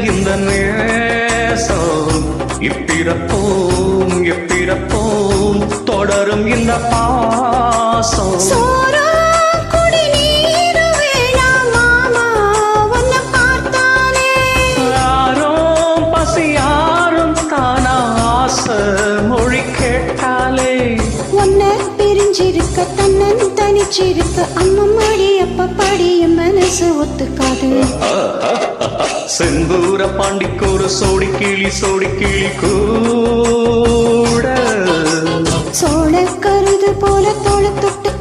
இந்த நேசம் இப்பிறப்போம் எப்பிறப்போம் தொடரும் இந்த பாசம். யாரும் பசி யாரும் தானா ஆசை மொழி கேட்டாலே உன்னை பிரிஞ்சிருக்க தன்னன் தனிச்சிருக்க அம்மம்மாடி அப்ப பாடிய மனசு ஒத்துக்காது. செந்தூர பாண்டிக்கு ஒரு சோடி கிளி கூட சோழ கருது போல தோள தொட்டு